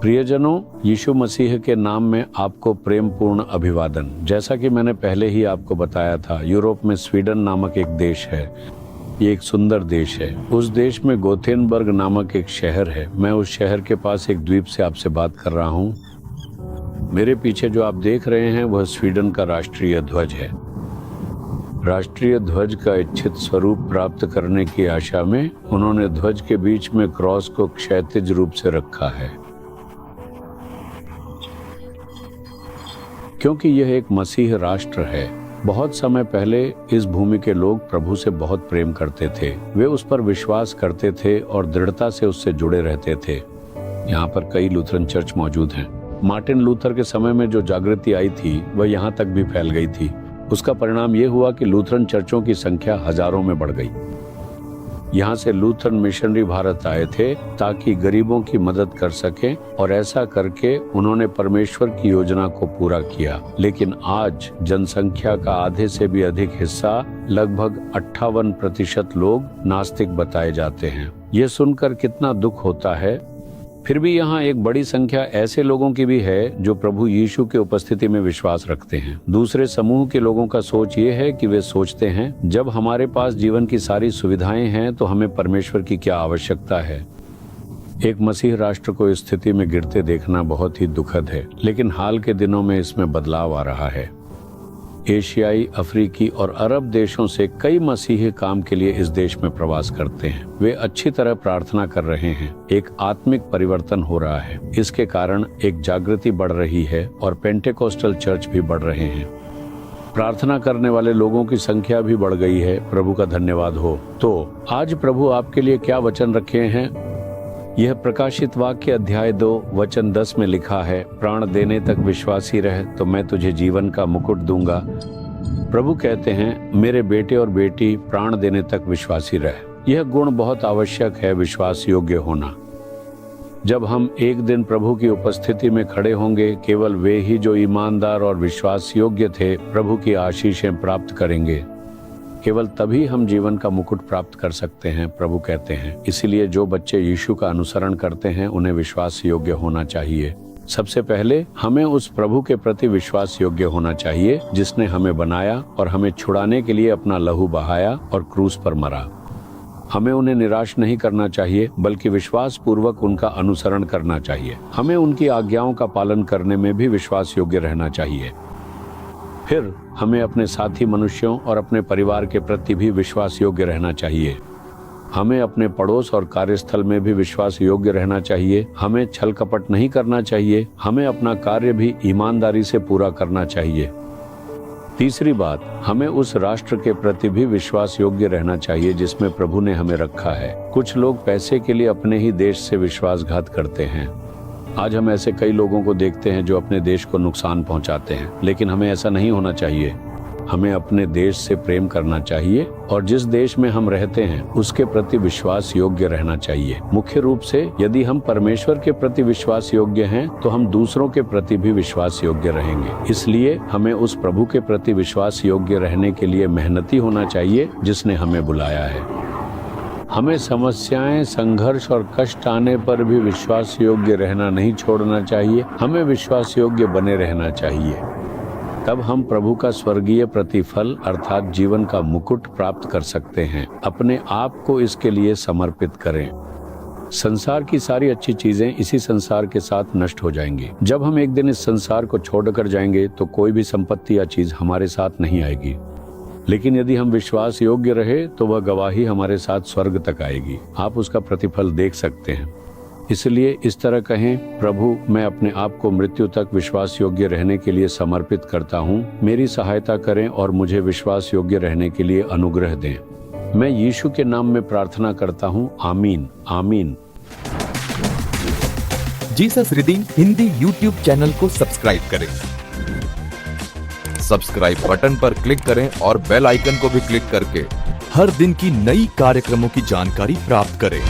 प्रियजनों, यीशु मसीह के नाम में आपको प्रेम पूर्ण अभिवादन। जैसा कि मैंने पहले ही आपको बताया था, यूरोप में स्वीडन नामक एक देश है। ये एक सुंदर देश है। उस देश में गोथेनबर्ग नामक एक शहर है। मैं उस शहर के पास एक द्वीप से आपसे बात कर रहा हूँ। मेरे पीछे जो आप देख रहे हैं वह स्वीडन का राष्ट्रीय ध्वज है। राष्ट्रीय ध्वज का इच्छित स्वरूप प्राप्त करने की आशा में उन्होंने ध्वज के बीच में क्रॉस को क्षैतिज रूप से रखा है, क्योंकि यह एक मसीह राष्ट्र है। बहुत समय पहले इस भूमि के लोग प्रभु से बहुत प्रेम करते थे। वे उस पर विश्वास करते थे और दृढ़ता से उससे जुड़े रहते थे। यहाँ पर कई लूथरन चर्च मौजूद हैं। मार्टिन लूथर के समय में जो जागृति आई थी वह यहाँ तक भी फैल गई थी। उसका परिणाम ये हुआ कि लूथरन चर्चों की संख्या हजारों में बढ़ गई। यहाँ से लूथरन मिशनरी भारत आए थे ताकि गरीबों की मदद कर सकें, और ऐसा करके उन्होंने परमेश्वर की योजना को पूरा किया। लेकिन आज जनसंख्या का आधे से भी अधिक हिस्सा, लगभग 58% लोग नास्तिक बताए जाते हैं। ये सुनकर कितना दुख होता है। फिर भी यहाँ एक बड़ी संख्या ऐसे लोगों की भी है जो प्रभु यीशु के उपस्थिति में विश्वास रखते हैं। दूसरे समूह के लोगों का सोच ये है कि वे सोचते हैं, जब हमारे पास जीवन की सारी सुविधाएं हैं तो हमें परमेश्वर की क्या आवश्यकता है। एक मसीह राष्ट्र को इस स्थिति में गिरते देखना बहुत ही दुखद है, लेकिन हाल के दिनों में इसमें बदलाव आ रहा है। एशियाई, अफ्रीकी और अरब देशों से कई मसीही काम के लिए इस देश में प्रवास करते हैं। वे अच्छी तरह प्रार्थना कर रहे हैं। एक आत्मिक परिवर्तन हो रहा है। इसके कारण एक जागृति बढ़ रही है और पेंटेकोस्टल चर्च भी बढ़ रहे हैं। प्रार्थना करने वाले लोगों की संख्या भी बढ़ गई है। प्रभु का धन्यवाद हो। तो आज प्रभु आपके लिए क्या वचन रखे हैं? यह प्रकाशित वाक्य अध्याय 2 वचन 10 में लिखा है, प्राण देने तक विश्वासी रह तो मैं तुझे जीवन का मुकुट दूंगा। प्रभु कहते हैं, मेरे बेटे और बेटी प्राण देने तक विश्वासी रह। यह गुण बहुत आवश्यक है, विश्वास योग्य होना। जब हम एक दिन प्रभु की उपस्थिति में खड़े होंगे, केवल वे ही जो ईमानदार और विश्वास योग्य थे प्रभु की आशीषें प्राप्त करेंगे। केवल तभी हम जीवन का मुकुट प्राप्त कर सकते हैं, प्रभु कहते हैं। इसीलिए जो बच्चे यीशु का अनुसरण करते हैं उन्हें विश्वास योग्य होना चाहिए। सबसे पहले हमें उस प्रभु के प्रति विश्वास योग्य होना चाहिए जिसने हमें बनाया और हमें छुड़ाने के लिए अपना लहू बहाया और क्रूस पर मरा। हमें उन्हें निराश नहीं करना चाहिए, बल्कि विश्वास पूर्वक उनका अनुसरण करना चाहिए। हमें उनकी आज्ञाओं का पालन करने में भी विश्वास योग्य रहना चाहिए। फिर हमें अपने साथी मनुष्यों और अपने परिवार के प्रति भी विश्वास योग्य रहना चाहिए। हमें अपने पड़ोस और कार्यस्थल में भी विश्वास योग्य रहना चाहिए। हमें छल कपट नहीं करना चाहिए। हमें अपना कार्य भी ईमानदारी से पूरा करना चाहिए। तीसरी बात, हमें उस राष्ट्र के प्रति भी विश्वास योग्य रहना चाहिए जिसमें प्रभु ने हमें रखा है। कुछ लोग पैसे के लिए अपने ही देश से विश्वासघात करते हैं। आज हम ऐसे कई लोगों को देखते हैं जो अपने देश को नुकसान पहुंचाते हैं, लेकिन हमें ऐसा नहीं होना चाहिए। हमें अपने देश से प्रेम करना चाहिए और जिस देश में हम रहते हैं उसके प्रति विश्वास योग्य रहना चाहिए। मुख्य रूप से यदि हम परमेश्वर के प्रति विश्वास योग्य हैं तो हम दूसरों के प्रति भी विश्वास योग्य रहेंगे। इसलिए हमें उस प्रभु के प्रति विश्वास योग्य रहने के लिए मेहनती होना चाहिए जिसने हमें बुलाया है। हमें समस्याएं, संघर्ष और कष्ट आने पर भी विश्वास योग्य रहना नहीं छोड़ना चाहिए। हमें विश्वास योग्य बने रहना चाहिए। तब हम प्रभु का स्वर्गीय प्रतिफल अर्थात जीवन का मुकुट प्राप्त कर सकते हैं। अपने आप को इसके लिए समर्पित करें। संसार की सारी अच्छी चीजें इसी संसार के साथ नष्ट हो जाएंगी। जब हम एक दिन इस संसार को छोड़कर जाएंगे तो कोई भी संपत्ति या चीज हमारे साथ नहीं आएगी। लेकिन यदि हम विश्वास योग्य रहे तो वह गवाही हमारे साथ स्वर्ग तक आएगी। आप उसका प्रतिफल देख सकते हैं। इसलिए इस तरह कहें, प्रभु मैं अपने आप को मृत्यु तक विश्वास योग्य रहने के लिए समर्पित करता हूँ। मेरी सहायता करें और मुझे विश्वास योग्य रहने के लिए अनुग्रह दें। मैं यीशु के नाम में प्रार्थना करता हूँ। आमीन, आमीन। Jesus redeem Hindi YouTube channel को सब्सक्राइब करें। सब्सक्राइब बटन पर क्लिक करें और बेल आइकन को भी क्लिक करके हर दिन की नई कार्यक्रमों की जानकारी प्राप्त करें।